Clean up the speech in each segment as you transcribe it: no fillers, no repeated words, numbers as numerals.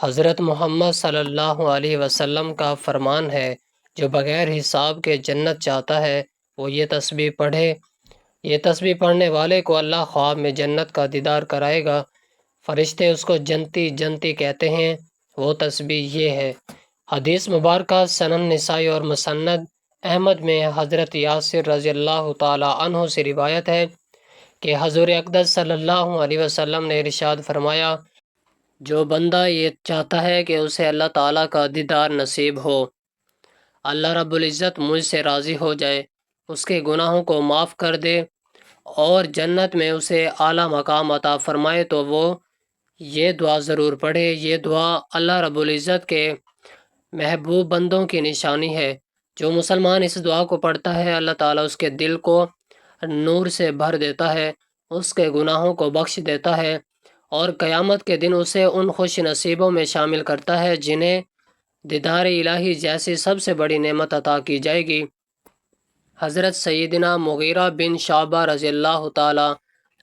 حضرت محمد صلی اللہ علیہ وسلم کا فرمان ہے، جو بغیر حساب کے جنت چاہتا ہے وہ یہ تسبیح پڑھے۔ یہ تسبیح پڑھنے والے کو اللہ خواب میں جنت کا دیدار کرائے گا۔ فرشتے اس کو جنتی جنتی کہتے ہیں۔ وہ تسبیح یہ ہے۔ حدیث مبارکہ سنن نسائی اور مسند احمد میں حضرت یاسر رضی اللہ تعالی عنہ سے روایت ہے کہ حضور اقدس صلی اللہ علیہ وسلم نے ارشاد فرمایا، جو بندہ یہ چاہتا ہے کہ اسے اللہ تعالیٰ کا دیدار نصیب ہو، اللہ رب العزت مجھ سے راضی ہو جائے، اس کے گناہوں کو معاف کر دے اور جنت میں اسے اعلیٰ مقام عطا فرمائے، تو وہ یہ دعا ضرور پڑھے۔ یہ دعا اللہ رب العزت کے محبوب بندوں کی نشانی ہے۔ جو مسلمان اس دعا کو پڑھتا ہے، اللہ تعالیٰ اس کے دل کو نور سے بھر دیتا ہے، اس کے گناہوں کو بخش دیتا ہے اور قیامت کے دن اسے ان خوش نصیبوں میں شامل کرتا ہے جنہیں دیدار الہی جیسی سب سے بڑی نعمت عطا کی جائے گی۔ حضرت سیدنا مغیرہ بن شعبہ رضی اللہ تعالی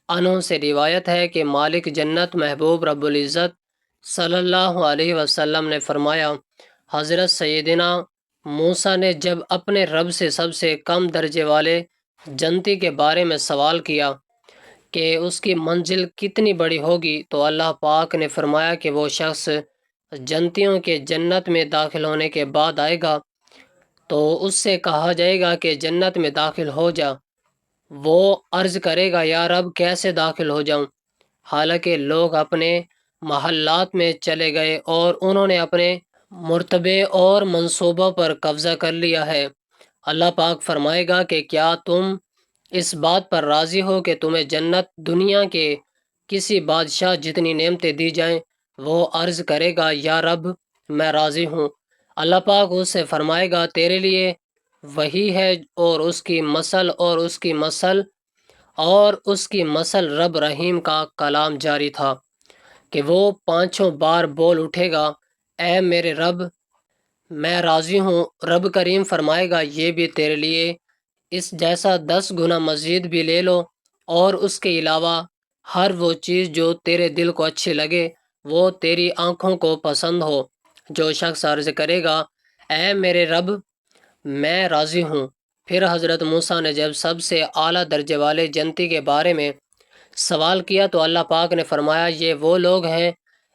عنہ سے روایت ہے کہ مالک جنت محبوب رب العزت صلی اللہ علیہ وسلم نے فرمایا، حضرت سیدنا موسیٰ نے جب اپنے رب سے سب سے کم درجے والے جنتی کے بارے میں سوال کیا کہ اس کی منزل کتنی بڑی ہوگی، تو اللہ پاک نے فرمایا کہ وہ شخص جنتیوں کے جنت میں داخل ہونے کے بعد آئے گا تو اس سے کہا جائے گا کہ جنت میں داخل ہو جا۔ وہ عرض کرے گا، یا رب کیسے داخل ہو جاؤں؟ حالانکہ لوگ اپنے محلات میں چلے گئے اور انہوں نے اپنے مرتبے اور منصوبوں پر قبضہ کر لیا ہے۔ اللہ پاک فرمائے گا کہ کیا تم اس بات پر راضی ہو کہ تمہیں جنت دنیا کے کسی بادشاہ جتنی نعمتیں دی جائیں؟ وہ عرض کرے گا، یا رب میں راضی ہوں۔ اللہ پاک اس سے فرمائے گا، تیرے لیے وہی ہے اور اس کی مثل اور اس کی مثل اور اس کی مثل رب رحیم کا کلام جاری تھا کہ وہ پانچوں بار بول اٹھے گا، اے میرے رب میں راضی ہوں۔ رب کریم فرمائے گا، یہ بھی تیرے لیے اس جیسا 10 گنا مزید بھی لے لو، اور اس کے علاوہ ہر وہ چیز جو تیرے دل کو اچھی لگے، وہ تیری آنکھوں کو پسند ہو۔ جو شخص عرض کرے گا، اے میرے رب میں راضی ہوں۔ پھر حضرت موسیٰ نے جب سب سے اعلیٰ درجے والے جنتی کے بارے میں سوال کیا تو اللہ پاک نے فرمایا، یہ وہ لوگ ہیں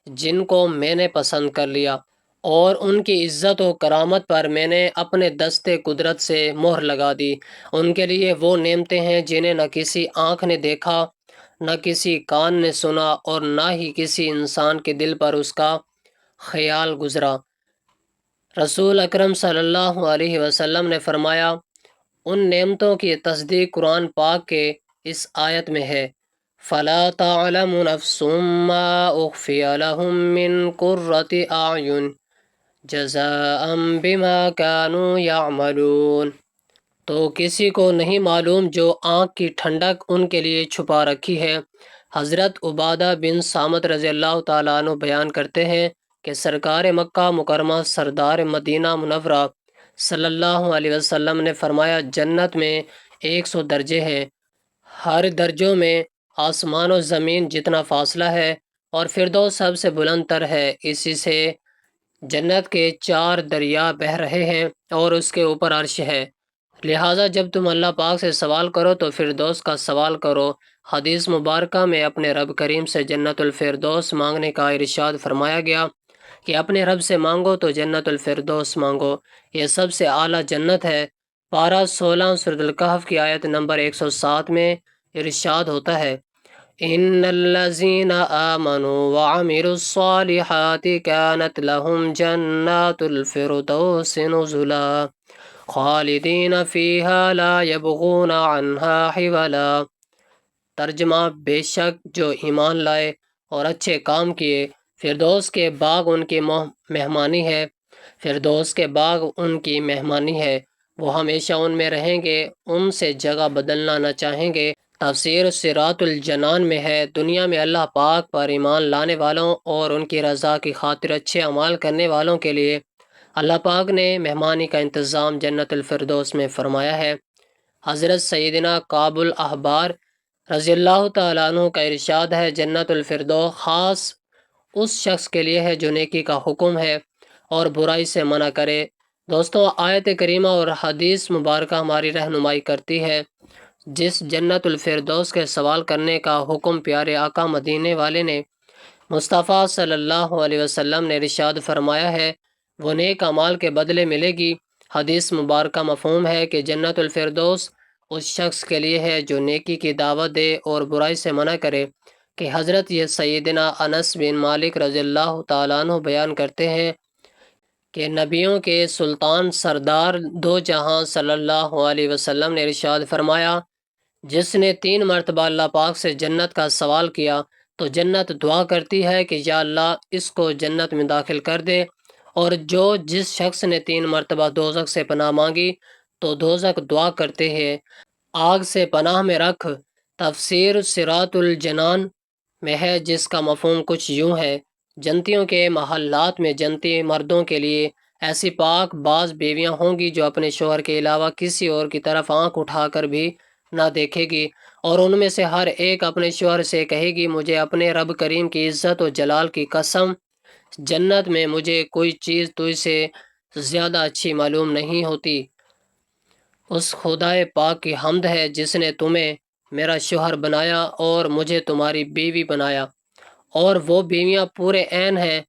جن کو میں نے پسند کر لیا اور ان کی عزت و کرامت پر میں نے اپنے دستے قدرت سے مہر لگا دی۔ ان کے لیے وہ نعمتیں ہیں جنہیں نہ کسی آنکھ نے دیکھا، نہ کسی کان نے سنا اور نہ ہی کسی انسان کے دل پر اس کا خیال گزرا۔ رسول اکرم صلی اللہ علیہ وسلم نے فرمایا، ان نعمتوں کی تصدیق قرآن پاک کے اس آیت میں ہے، فَلَا تَعْلَمُ نَفْسٌ مَّا أُخْفِيَ لَهُم مِّن قُرَّةِ أَعْيُنٍ جَزَاءً بِمَا كَانُوا يَعْمَلُونَ۔ تو کسی کو نہیں معلوم جو آنکھ کی ٹھنڈک ان کے لیے چھپا رکھی ہے۔ حضرت عبادہ بن صامت رضی اللہ تعالیٰ عنہ بیان کرتے ہیں کہ سرکار مکہ مکرمہ سردار مدینہ منورہ صلی اللہ علیہ وسلم نے فرمایا، جنت میں 100 درجے ہیں، ہر درجوں میں آسمان و زمین جتنا فاصلہ ہے، اور فردوس سب سے بلند تر ہے۔ اسی سے جنت کے 4 دریا بہہ رہے ہیں اور اس کے اوپر عرش ہے۔ لہٰذا جب تم اللہ پاک سے سوال کرو تو فردوس کا سوال کرو۔ حدیث مبارکہ میں اپنے رب کریم سے جنت الفردوس مانگنے کا ارشاد فرمایا گیا کہ اپنے رب سے مانگو تو جنت الفردوس مانگو، یہ سب سے اعلیٰ جنت ہے۔ پارہ 16 سورۃ الکہف کی آیت نمبر 107 میں ارشاد ہوتا ہے، ان الذین آمنوا وعملوا الصالحات كانت لهم جنات الفردوس نزلا خالدین فیہا لا یبغون عنہا حولا۔ ترجمہ، بے شک جو ایمان لائے اور اچھے کام کیے، فردوس کے باغ ان کی مہمانی ہے، فردوس کے باغ ان کی مہمانی ہے، وہ ہمیشہ ان میں رہیں گے، ان سے جگہ بدلنا نہ چاہیں گے۔ تفسیر صراط الجنان میں ہے، دنیا میں اللہ پاک پر ایمان لانے والوں اور ان کی رضا کی خاطر اچھے اعمال کرنے والوں کے لیے اللہ پاک نے مہمانی کا انتظام جنت الفردوس میں فرمایا ہے۔ حضرت سیدنا کعب الاحبار رضی اللہ تعالیٰ عنہ کا ارشاد ہے، جنت الفردوس خاص اس شخص کے لیے ہے جو نیکی کا حکم ہے اور برائی سے منع کرے۔ دوستوں، آیت کریمہ اور حدیث مبارکہ ہماری رہنمائی کرتی ہے۔ جس جنت الفردوس کے سوال کرنے کا حکم پیارے آقا مدینے والے نے مصطفیٰ صلی اللہ علیہ وسلم نے ارشاد فرمایا ہے، وہ نیک اعمال کے بدلے ملے گی۔ حدیث مبارکہ مفہوم ہے کہ جنت الفردوس اس شخص کے لیے ہے جو نیکی کی دعوت دے اور برائی سے منع کرے، کہ حضرت یہ سیدنا انس بن مالک رضی اللہ تعالیٰ عنہ بیان کرتے ہیں کہ نبیوں کے سلطان سردار دو جہاں صلی اللہ علیہ وسلم نے ارشاد فرمایا، جس نے 3 مرتبہ اللہ پاک سے جنت کا سوال کیا تو جنت دعا کرتی ہے کہ یا اللہ اس کو جنت میں داخل کر دے، اور جس شخص نے 3 مرتبہ دوزخ سے پناہ مانگی تو دوزخ دعا کرتے ہیں آگ سے پناہ میں رکھ۔ تفسیر صراط الجنان میں ہے، جس کا مفہوم کچھ یوں ہے، جنتیوں کے محلات میں جنتی مردوں کے لیے ایسی پاک باز بیویاں ہوں گی جو اپنے شوہر کے علاوہ کسی اور کی طرف آنکھ اٹھا کر بھی نہ دیکھے گی، اور ان میں سے ہر ایک اپنے شوہر سے کہے گی، مجھے اپنے رب کریم کی عزت و جلال کی قسم، جنت میں مجھے کوئی چیز تجھ سے زیادہ اچھی معلوم نہیں ہوتی۔ اس خدائے پاک کی حمد ہے جس نے تمہیں میرا شوہر بنایا اور مجھے تمہاری بیوی بنایا، اور وہ بیویاں پورے عین ہیں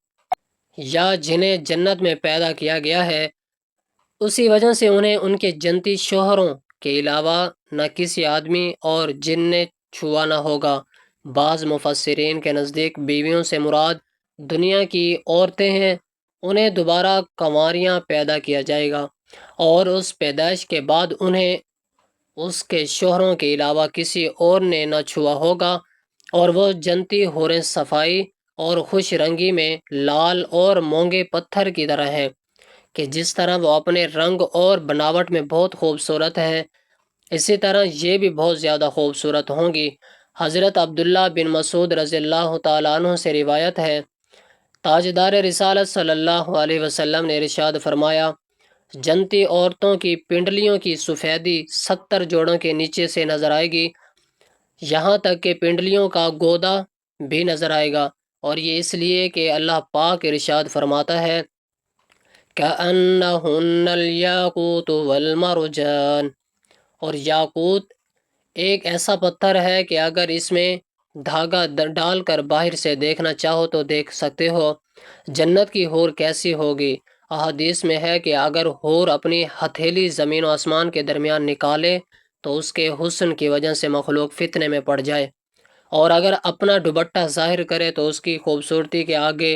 یا جنہیں جنت میں پیدا کیا گیا ہے، اسی وجہ سے انہیں ان کے جنتی شوہروں کے علاوہ نہ کسی آدمی اور جن نے چھوا نہ ہوگا۔ بعض مفسرین کے نزدیک بیویوں سے مراد دنیا کی عورتیں ہیں، انہیں دوبارہ کنواریاں پیدا کیا جائے گا، اور اس پیدائش کے بعد انہیں اس کے شوہروں کے علاوہ کسی اور نے نہ چھوا ہوگا، اور وہ جنتی حوریں صفائی اور خوش رنگی میں لال اور مونگے پتھر کی طرح ہیں، کہ جس طرح وہ اپنے رنگ اور بناوٹ میں بہت خوبصورت ہیں، اسی طرح یہ بھی بہت زیادہ خوبصورت ہوں گی۔ حضرت عبداللہ بن مسعود رضی اللہ تعالیٰ عنہ سے روایت ہے، تاجدار رسالت صلی اللہ علیہ وسلم نے ارشاد فرمایا، جنتی عورتوں کی پنڈلیوں کی سفیدی 70 جوڑوں کے نیچے سے نظر آئے گی، یہاں تک کہ پنڈلیوں کا گودا بھی نظر آئے گا، اور یہ اس لیے کہ اللہ پاک ارشاد فرماتا ہے، كأنهن الياقوت والمرجان، اور یاقوت ایک ایسا پتھر ہے کہ اگر اس میں دھاگا ڈال کر باہر سے دیکھنا چاہو تو دیکھ سکتے ہو۔ جنت کی حور کیسی ہوگی؟ احادیث میں ہے کہ اگر حور اپنی ہتھیلی زمین و آسمان کے درمیان نکالے تو اس کے حسن کی وجہ سے مخلوق فتنے میں پڑ جائے، اور اگر اپنا دوپٹہ ظاہر کرے تو اس کی خوبصورتی کے آگے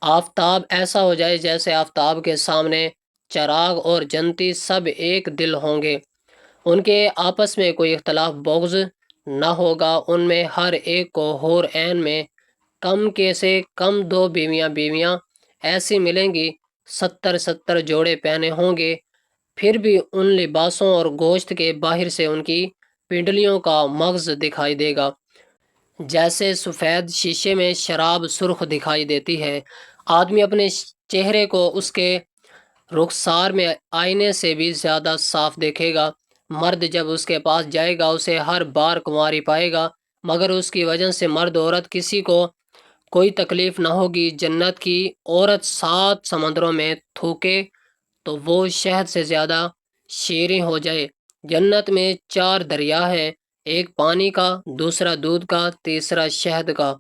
آفتاب ایسا ہو جائے جیسے آفتاب کے سامنے چراغ اور جنتی سب ایک دل ہوں گے، ان کے آپس میں کوئی اختلاف بغض نہ ہوگا، ان میں ہر ایک کو حور عین میں کم کے سے کم 2 بیویاں ایسی ملیں گی، 70 جوڑے پہنے ہوں گے، پھر بھی ان لباسوں اور گوشت کے باہر سے ان کی پنڈلیوں کا مغز دکھائی دے گا، جیسے سفید شیشے میں شراب سرخ دکھائی دیتی ہے۔ آدمی اپنے چہرے کو اس کے رخسار میں آئینے سے بھی زیادہ صاف دیکھے گا۔ مرد جب اس کے پاس جائے گا اسے ہر بار کنواری پائے گا، مگر اس کی وجہ سے مرد عورت کسی کو کوئی تکلیف نہ ہوگی۔ جنت کی عورت 7 سمندروں میں تھوکے تو وہ شہد سے زیادہ شیریں ہو جائے۔ جنت میں 4 دریا ہیں، ایک پانی کا، دوسرا دودھ کا، تیسرا شہد کا،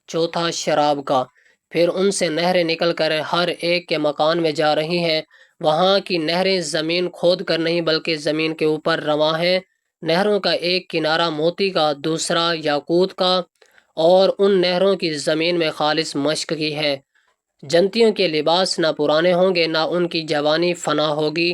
چوتھا شراب کا، پھر ان سے نہریں نکل کر ہر ایک کے مکان میں جا رہی ہیں۔ وہاں کی نہریں زمین کھود کر نہیں بلکہ زمین کے اوپر رواں ہیں۔ نہروں کا ایک کنارہ موتی کا، دوسرا یاقوت کا، اور ان نہروں کی زمین میں خالص مشک کی ہے۔ جنتیوں کے لباس نہ پرانے ہوں گے، نہ ان کی جوانی فنا ہوگی۔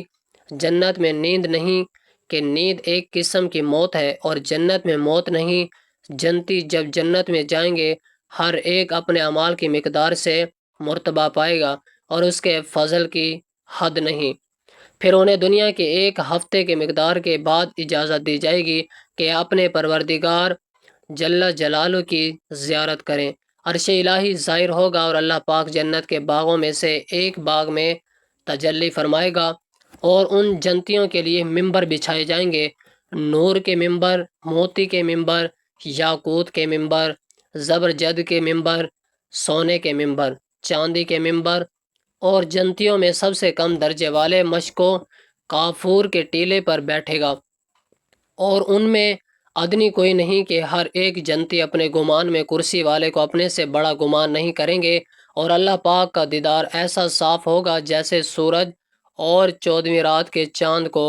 جنت میں نیند نہیں، کہ نیند ایک قسم کی موت ہے، اور جنت میں موت نہیں۔ جنتی جب جنت میں جائیں گے ہر ایک اپنے اعمال کی مقدار سے مرتبہ پائے گا، اور اس کے فضل کی حد نہیں۔ پھر انہیں دنیا کے 1 ہفتے کے مقدار کے بعد اجازت دی جائے گی کہ اپنے پروردگار جل جلالہ کی زیارت کریں۔ عرش الہی ظاہر ہوگا اور اللہ پاک جنت کے باغوں میں سے ایک باغ میں تجلی فرمائے گا، اور ان جنتیوں کے لیے ممبر بچھائے جائیں گے، نور کے ممبر، موتی کے ممبر، یاقوت کے ممبر، زبرجد کے ممبر، سونے کے ممبر، چاندی کے ممبر، اور جنتیوں میں سب سے کم درجے والے مشک و کافور کے ٹیلے پر بیٹھے گا، اور ان میں ادنی کوئی نہیں کہ ہر ایک جنتی اپنے گمان میں کرسی والے کو اپنے سے بڑا گمان نہیں کریں گے، اور اللہ پاک کا دیدار ایسا صاف ہوگا جیسے سورج اور 14ویں رات کے چاند کو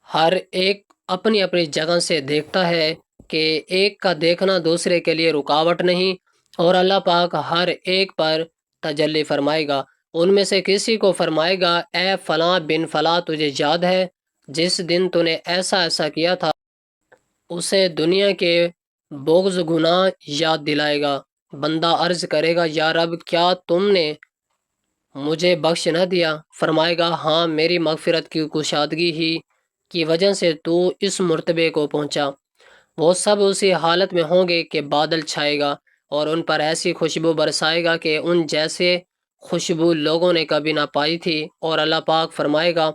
ہر ایک اپنی اپنی جگہ سے دیکھتا ہے، کہ ایک کا دیکھنا دوسرے کے لیے رکاوٹ نہیں، اور اللہ پاک ہر ایک پر تجلی فرمائے گا۔ ان میں سے کسی کو فرمائے گا، اے فلاں بن فلاں، تجھے یاد ہے جس دن تو نے ایسا ایسا کیا تھا؟ اسے دنیا کے بغض گناہ یاد دلائے گا۔ بندہ عرض کرے گا، یا رب، کیا تم نے مجھے بخش نہ دیا؟ فرمائے گا، ہاں، میری مغفرت کی کشادگی ہی کی وجہ سے تو اس مرتبے کو پہنچا۔ وہ سب اسی حالت میں ہوں گے کہ بادل چھائے گا اور ان پر ایسی خوشبو برسائے گا کہ ان جیسے خوشبو لوگوں نے کبھی نہ پائی تھی، اور اللہ پاک فرمائے گا،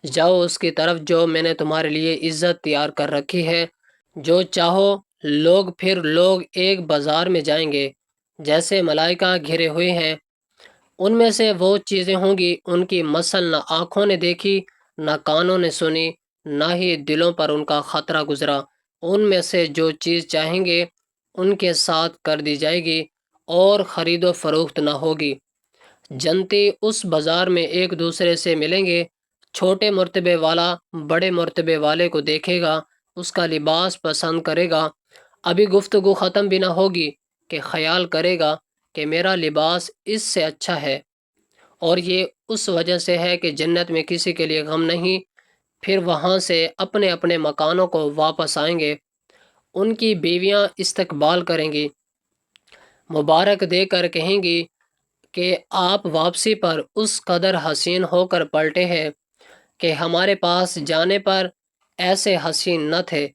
جاؤ اس کی طرف جو میں نے تمہارے لیے عزت تیار کر رکھی ہے، جو چاہو لوگ۔ پھر لوگ ایک بازار میں جائیں گے جیسے ملائکہ گھرے ہوئے ہیں، ان میں سے وہ چیزیں ہوں گی ان کی مثل نہ آنکھوں نے دیکھی، نہ کانوں نے سنی، نہ ہی دلوں پر ان کا خطرہ گزرا۔ ان میں سے جو چیز چاہیں گے ان کے ساتھ کر دی جائے گی، اور خرید و فروخت نہ ہوگی۔ جنتی اس بازار میں ایک دوسرے سے ملیں گے، چھوٹے مرتبے والا بڑے مرتبے والے کو دیکھے گا، اس کا لباس پسند کرے گا، ابھی گفتگو ختم بھی نہ ہوگی کہ خیال کرے گا کہ میرا لباس اس سے اچھا ہے، اور یہ اس وجہ سے ہے کہ جنت میں کسی کے لیے غم نہیں۔ پھر وہاں سے اپنے اپنے مکانوں کو واپس آئیں گے، ان کی بیویاں استقبال کریں گی، مبارک دے کر کہیں گی کہ آپ واپسی پر اس قدر حسین ہو کر پلٹے ہیں کہ ہمارے پاس جانے پر ایسے حسین نہ تھے۔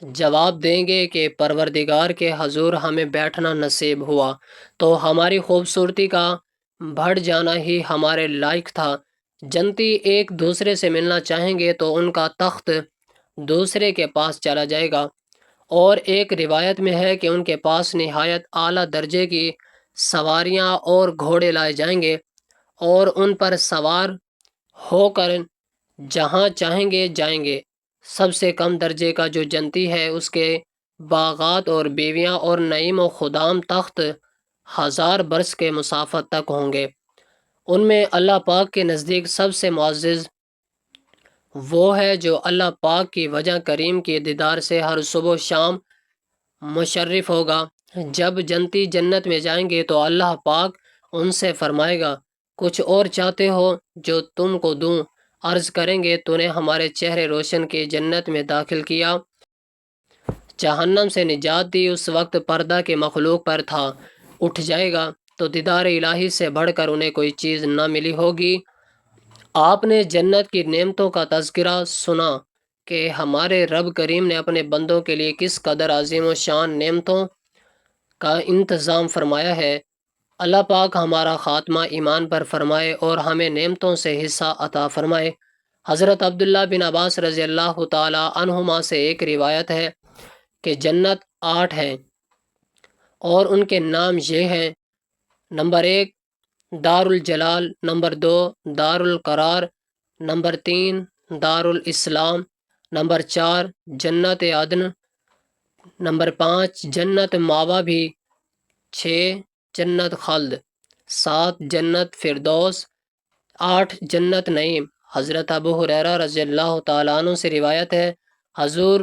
جواب دیں گے کہ پروردگار کے حضور ہمیں بیٹھنا نصیب ہوا تو ہماری خوبصورتی کا بڑھ جانا ہی ہمارے لائق تھا۔ جنتی ایک دوسرے سے ملنا چاہیں گے تو ان کا تخت دوسرے کے پاس چلا جائے گا، اور ایک روایت میں ہے کہ ان کے پاس نہایت اعلیٰ درجے کی سواریاں اور گھوڑے لائے جائیں گے، اور ان پر سوار ہو کر جہاں چاہیں گے جائیں گے۔ سب سے کم درجے کا جو جنتی ہے اس کے باغات اور بیویاں اور نعیم و خدام تخت 1000 برس کے مسافت تک ہوں گے۔ ان میں اللہ پاک کے نزدیک سب سے معزز وہ ہے جو اللہ پاک کی وجہ کریم کے دیدار سے ہر صبح و شام مشرف ہوگا۔ جب جنتی جنت میں جائیں گے تو اللہ پاک ان سے فرمائے گا، کچھ اور چاہتے ہو جو تم کو دوں؟ عرض کریں گے، تو نے ہمارے چہرے روشن کی جنت میں داخل کیا، جہنم سے نجات دی۔ اس وقت پردہ کے مخلوق پر تھا اٹھ جائے گا، تو دیدار الہی سے بڑھ کر انہیں کوئی چیز نہ ملی ہوگی۔ آپ نے جنت کی نعمتوں کا تذکرہ سنا کہ ہمارے رب کریم نے اپنے بندوں کے لیے کس قدر عظیم و شان نعمتوں کا انتظام فرمایا ہے۔ اللہ پاک ہمارا خاتمہ ایمان پر فرمائے اور ہمیں نعمتوں سے حصہ عطا فرمائے۔ حضرت عبداللہ بن عباس رضی اللہ تعالی عنہما سے ایک روایت ہے کہ جنت 8 ہیں، اور ان کے نام یہ ہیں: نمبر 1 دار الجلال، نمبر 2 دار القرار، نمبر 3 دار الاسلام، نمبر 4 جنت عدن، نمبر 5 جنت ماوا بھی، 6 جنت خلد، 7 جنت فردوس، 8 جنت نعیم۔ حضرت ابو ہریرہ رضی اللہ تعالیٰ عنہ سے روایت ہے، حضور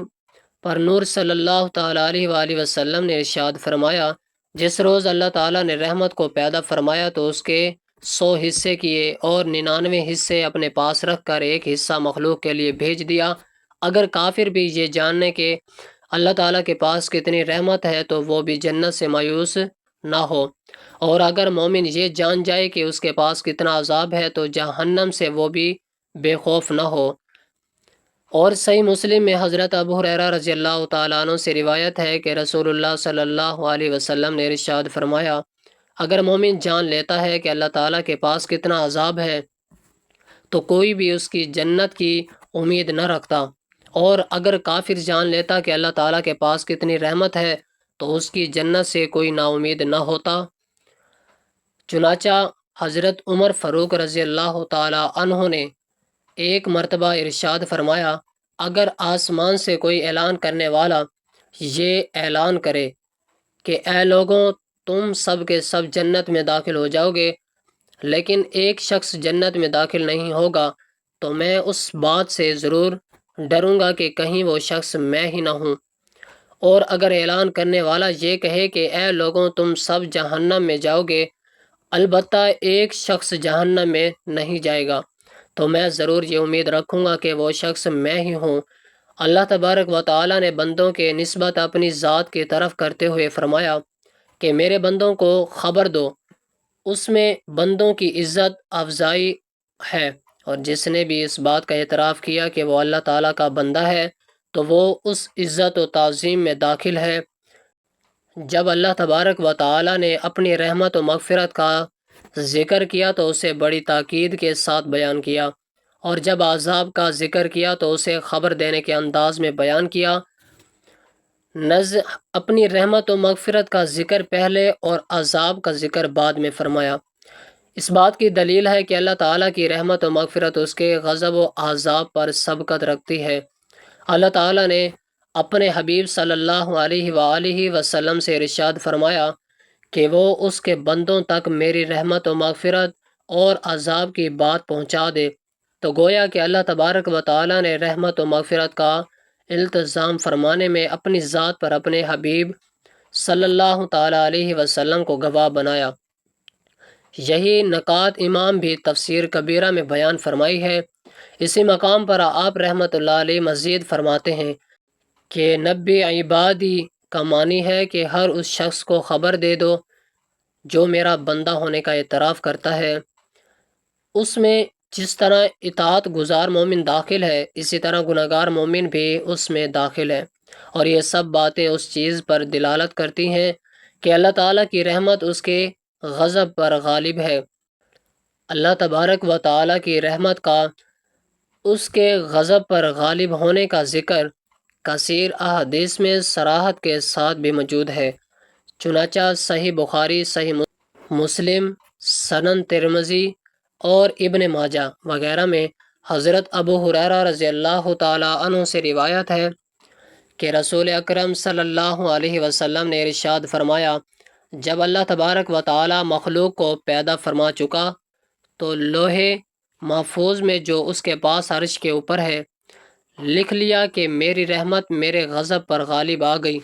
پر نور صلی اللہ تعالیٰ علیہ وآلہ وسلم نے ارشاد فرمایا، جس روز اللہ تعالیٰ نے رحمت کو پیدا فرمایا تو اس کے 100 حصے کیے اور 99 حصے اپنے پاس رکھ کر ایک حصہ مخلوق کے لیے بھیج دیا۔ اگر کافر بھی یہ جاننے کہ اللہ تعالیٰ کے پاس کتنی رحمت ہے تو وہ بھی جنت سے مایوس نہ ہو، اور اگر مومن یہ جان جائے کہ اس کے پاس کتنا عذاب ہے تو جہنم سے وہ بھی بے خوف نہ ہو۔ اور صحیح مسلم میں حضرت ابو ہریرہ رضی اللہ تعالیٰ عنہ سے روایت ہے کہ رسول اللہ صلی اللہ علیہ وسلم نے ارشاد فرمایا، اگر مومن جان لیتا ہے کہ اللہ تعالیٰ کے پاس کتنا عذاب ہے تو کوئی بھی اس کی جنت کی امید نہ رکھتا، اور اگر کافر جان لیتا کہ اللہ تعالیٰ کے پاس کتنی رحمت ہے تو اس کی جنت سے کوئی نا امید نہ ہوتا۔ چنانچہ حضرت عمر فاروق رضی اللہ تعالی عنہ نے ایک مرتبہ ارشاد فرمایا، اگر آسمان سے کوئی اعلان کرنے والا یہ اعلان کرے کہ اے لوگوں، تم سب کے سب جنت میں داخل ہو جاؤ گے، لیکن ایک شخص جنت میں داخل نہیں ہوگا، تو میں اس بات سے ضرور ڈروں گا کہ کہیں وہ شخص میں ہی نہ ہوں۔ اور اگر اعلان کرنے والا یہ کہے کہ اے لوگوں، تم سب جہنم میں جاؤ گے، البتہ ایک شخص جہنم میں نہیں جائے گا، تو میں ضرور یہ امید رکھوں گا کہ وہ شخص میں ہی ہوں۔ اللہ تبارک و تعالی نے بندوں کے نسبت اپنی ذات کی طرف کرتے ہوئے فرمایا کہ میرے بندوں کو خبر دو، اس میں بندوں کی عزت افزائی ہے، اور جس نے بھی اس بات کا اعتراف کیا کہ وہ اللہ تعالیٰ کا بندہ ہے تو وہ اس عزت و تعظیم میں داخل ہے۔ جب اللہ تبارک و تعالی نے اپنی رحمت و مغفرت کا ذکر کیا تو اسے بڑی تاکید کے ساتھ بیان کیا، اور جب عذاب کا ذکر کیا تو اسے خبر دینے کے انداز میں بیان کیا۔ اپنی رحمت و مغفرت کا ذکر پہلے اور عذاب کا ذکر بعد میں فرمایا۔ اس بات کی دلیل ہے کہ اللہ تعالیٰ کی رحمت و مغفرت اس کے غضب و عذاب پر سبقت رکھتی ہے۔ اللہ تعالیٰ نے اپنے حبیب صلی اللہ علیہ وآلہ وسلم سے ارشاد فرمایا کہ وہ اس کے بندوں تک میری رحمت و مغفرت اور عذاب کی بات پہنچا دے، تو گویا کہ اللہ تبارک و تعالیٰ نے رحمت و مغفرت کا التزام فرمانے میں اپنی ذات پر اپنے حبیب صلی اللہ تعالیٰ علیہ وسلم کو گواہ بنایا۔ یہی نکات امام بھی تفسیر کبیرہ میں بیان فرمائی ہے۔ اسی مقام پر آپ رحمۃ اللہ علیہ مزید فرماتے ہیں کہ نبی عبادی کا معنی ہے کہ ہر اس شخص کو خبر دے دو جو میرا بندہ ہونے کا اعتراف کرتا ہے۔ اس میں جس طرح اطاعت گزار مومن داخل ہے، اسی طرح گناہگار مومن بھی اس میں داخل ہے، اور یہ سب باتیں اس چیز پر دلالت کرتی ہیں کہ اللہ تعالیٰ کی رحمت اس کے غضب پر غالب ہے۔ اللہ تبارک و تعالیٰ کی رحمت کا اس کے غضب پر غالب ہونے کا ذکر کثیر احادیث میں صراحت کے ساتھ بھی موجود ہے۔ چنانچہ صحیح بخاری، صحیح مسلم، سنن ترمذی اور ابن ماجہ وغیرہ میں حضرت ابو ہریرہ رضی اللہ تعالیٰ عنہ سے روایت ہے کہ رسول اکرم صلی اللہ علیہ وسلم نے ارشاد فرمایا، جب اللہ تبارک و تعالیٰ مخلوق کو پیدا فرما چکا تو لوحے محفوظ میں جو اس کے پاس عرش کے اوپر ہے لکھ لیا کہ میری رحمت میرے غضب پر غالب آ گئی۔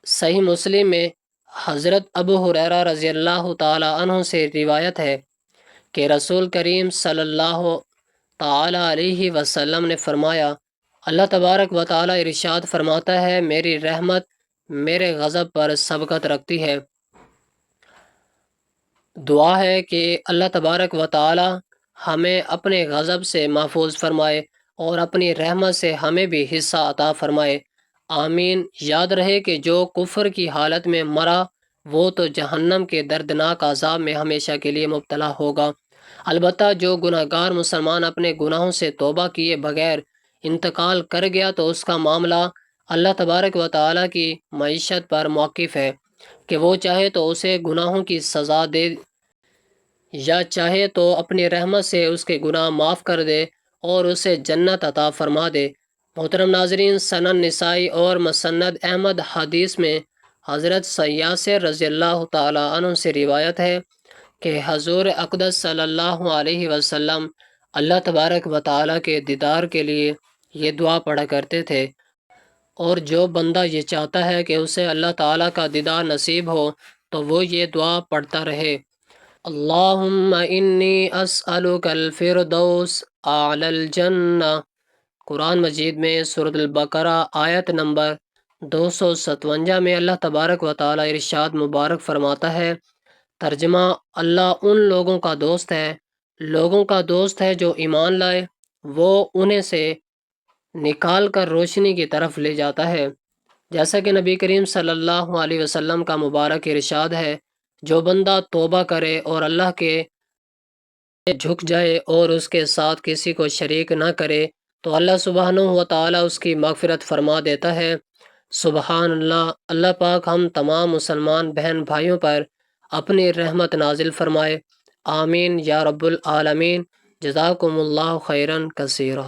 صحیح مسلم میں حضرت ابو ہریرہ رضی اللہ تعالی عنہ سے روایت ہے کہ رسول کریم صلی اللہ تعالی علیہ وسلم نے فرمایا، اللہ تبارک و تعالی ارشاد فرماتا ہے، میری رحمت میرے غضب پر سبقت رکھتی ہے۔ دعا ہے کہ اللہ تبارک و تعالی ہمیں اپنے غضب سے محفوظ فرمائے اور اپنی رحمت سے ہمیں بھی حصہ عطا فرمائے، آمین۔ یاد رہے کہ جو کفر کی حالت میں مرا وہ تو جہنم کے دردناک عذاب میں ہمیشہ کے لیے مبتلا ہوگا، البتہ جو گناہ گار مسلمان اپنے گناہوں سے توبہ کیے بغیر انتقال کر گیا تو اس کا معاملہ اللہ تبارک و تعالیٰ کی معیشت پر موقف ہے کہ وہ چاہے تو اسے گناہوں کی سزا دے یا چاہے تو اپنی رحمت سے اس کے گناہ معاف کر دے اور اسے جنت عطا فرما دے۔ محترم ناظرین، سنن نسائی اور مسند احمد حدیث میں حضرت یاسر رضی اللہ تعالیٰ عنہ سے روایت ہے کہ حضور اقدس صلی اللہ علیہ وسلم اللہ تبارک و تعالیٰ کے دیدار کے لیے یہ دعا پڑھا کرتے تھے، اور جو بندہ یہ چاہتا ہے کہ اسے اللہ تعالیٰ کا دیدار نصیب ہو تو وہ یہ دعا پڑھتا رہے، اللہم انی اسألک الفردوس اعلی الجنہ۔ قرآن مجید میں سورۃ البقرہ آیت نمبر 257 میں اللہ تبارک و تعالیٰ ارشاد مبارک فرماتا ہے، ترجمہ، اللہ ان لوگوں کا دوست ہے جو ایمان لائے، وہ انہیں سے نکال کر روشنی کی طرف لے جاتا ہے، جیسا کہ نبی کریم صلی اللہ علیہ وسلم کا مبارک ارشاد ہے، جو بندہ توبہ کرے اور اللہ کے جھک جائے اور اس کے ساتھ کسی کو شریک نہ کرے تو اللہ سبحانہ و تعالیٰ اس کی مغفرت فرما دیتا ہے۔ سبحان اللہ۔ اللہ پاک ہم تمام مسلمان بہن بھائیوں پر اپنی رحمت نازل فرمائے، آمین یا رب العالمین۔ جزاکم اللہ خیرا کثیرا۔